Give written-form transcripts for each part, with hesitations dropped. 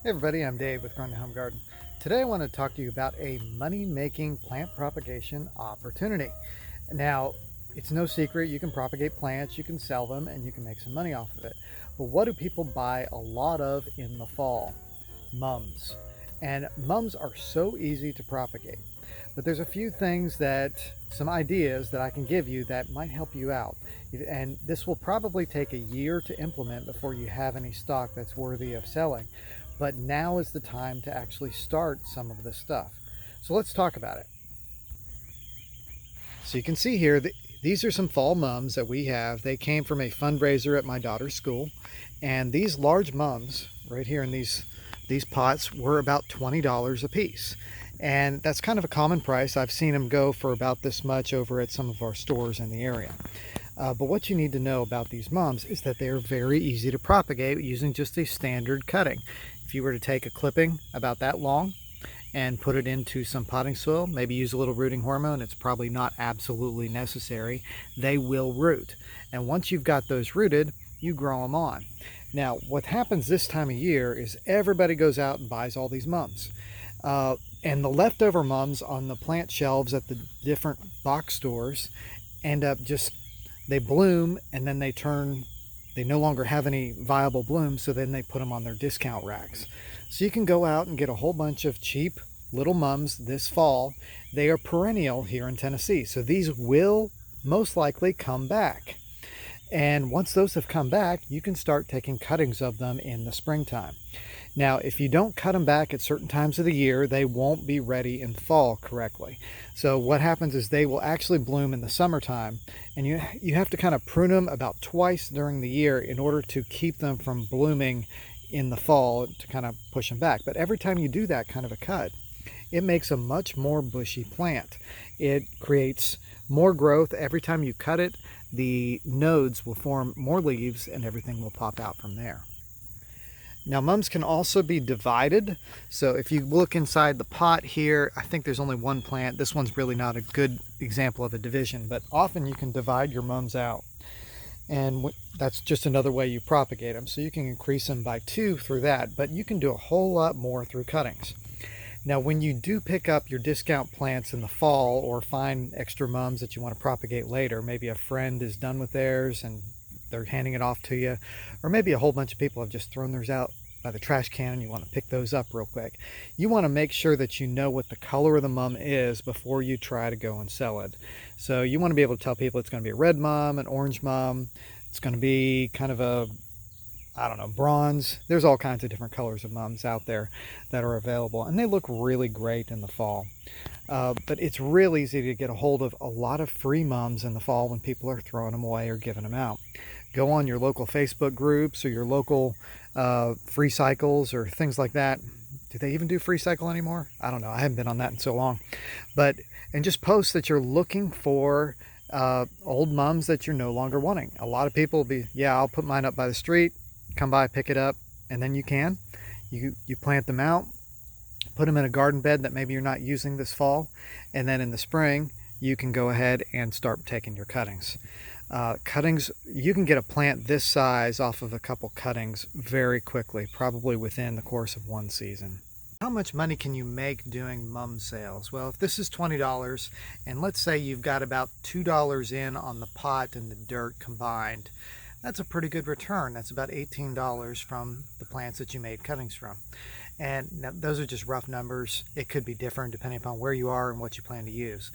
Hey everybody, I'm Dave with Growing the Home Garden. Today I want to talk to you about a money-making plant propagation opportunity. Now, it's no secret you can propagate plants, you can sell them, and you can make some money off of it. But what do people buy a lot of in the fall? Mums. And mums are so easy to propagate. But there's a few things some ideas that I can give you that might help you out. And this will probably take a year to implement before you have any stock that's worthy of selling. But now is the time to actually start some of this stuff. So let's talk about it. So you can see here, these are some fall mums that we have. They came from a fundraiser at my daughter's school. And these large mums right here in these pots were about $20 a piece. And that's kind of a common price. I've seen them go for about this much over at some of our stores in the area. But what you need to know about these mums is that they're very easy to propagate using just a standard cutting. If you were to take a clipping about that long and put it into some potting soil, maybe use a little rooting hormone, it's probably not absolutely necessary, they will root. And once you've got those rooted, you grow them on. Now, what happens this time of year is everybody goes out and buys all these mums. And the leftover mums on the plant shelves at the different box stores end up they bloom and then they no longer have any viable blooms, so then they put them on their discount racks. So you can go out and get a whole bunch of cheap little mums this fall. They are perennial here in Tennessee, so these will most likely come back. And once those have come back, you can start taking cuttings of them in the springtime. Now, if you don't cut them back at certain times of the year, they won't be ready in fall correctly. So what happens is they will actually bloom in the summertime, and you have to kind of prune them about twice during the year in order to keep them from blooming in the fall, to kind of push them back. But every time you do that kind of a cut, it makes a much more bushy plant. It creates more growth. Every time you cut it, the nodes will form more leaves and everything will pop out from there. Now, mums can also be divided. So if you look inside the pot here, I think there's only one plant. This one's really not a good example of a division, but often you can divide your mums out. And that's just another way you propagate them. So you can increase them by 2 through that, but you can do a whole lot more through cuttings. Now, when you do pick up your discount plants in the fall or find extra mums that you want to propagate later, maybe a friend is done with theirs and they're handing it off to you, or maybe a whole bunch of people have just thrown theirs out by the trash can and you want to pick those up real quick. You want to make sure that you know what the color of the mum is before you try to go and sell it. So you want to be able to tell people it's going to be a red mum, an orange mum, it's going to be kind of a, I don't know, bronze. There's all kinds of different colors of mums out there that are available, and they look really great in the fall. But it's real easy to get a hold of a lot of free mums in the fall when people are throwing them away or giving them out. Go on your local Facebook groups or your local free cycles or things like that. Do they even do free cycle anymore? I don't know. I haven't been on that in so long. And just post that you're looking for old mums that you're no longer wanting. A lot of people will be, yeah, I'll put mine up by the street, come by, pick it up, and then you plant them out, put them in a garden bed that maybe you're not using this fall, and then in the spring you can go ahead and start taking your cuttings. Cuttings, you can get a plant this size off of a couple cuttings very quickly, probably within the course of one season. How much money can you make doing mum sales? Well, if this is $20, and let's say you've got about $2 in on the pot and the dirt combined, that's a pretty good return. That's about $18 from the plants that you made cuttings from. And now, those are just rough numbers. It could be different depending upon where you are and what you plan to use.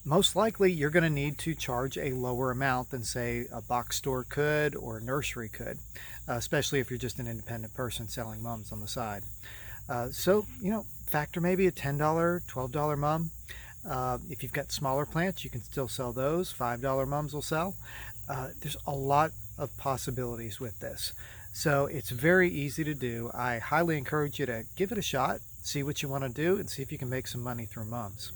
Most likely you're going to need to charge a lower amount than, say, a box store could or a nursery could, especially if you're just an independent person selling mums on the side. So, factor maybe a $10, $12 mum. If you've got smaller plants, you can still sell those. $5 mums will sell. There's a lot of possibilities with this. So it's very easy to do. I highly encourage you to give it a shot, see what you want to do, and see if you can make some money through mums.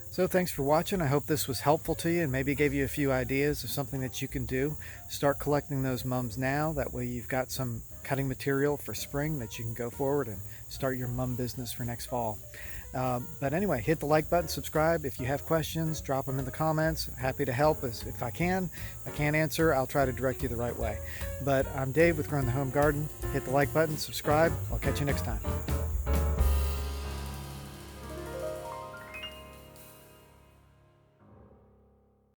So thanks for watching. I hope this was helpful to you and maybe gave you a few ideas of something that you can do. Start collecting those mums now. That way you've got some cutting material for spring that you can go forward and start your mum business for next fall. But anyway, hit the like button, subscribe. If you have questions, drop them in the comments. Happy to help if I can. If I can't answer, I'll try to direct you the right way. But I'm Dave with Growing the Home Garden. Hit the like button, subscribe. I'll catch you next time.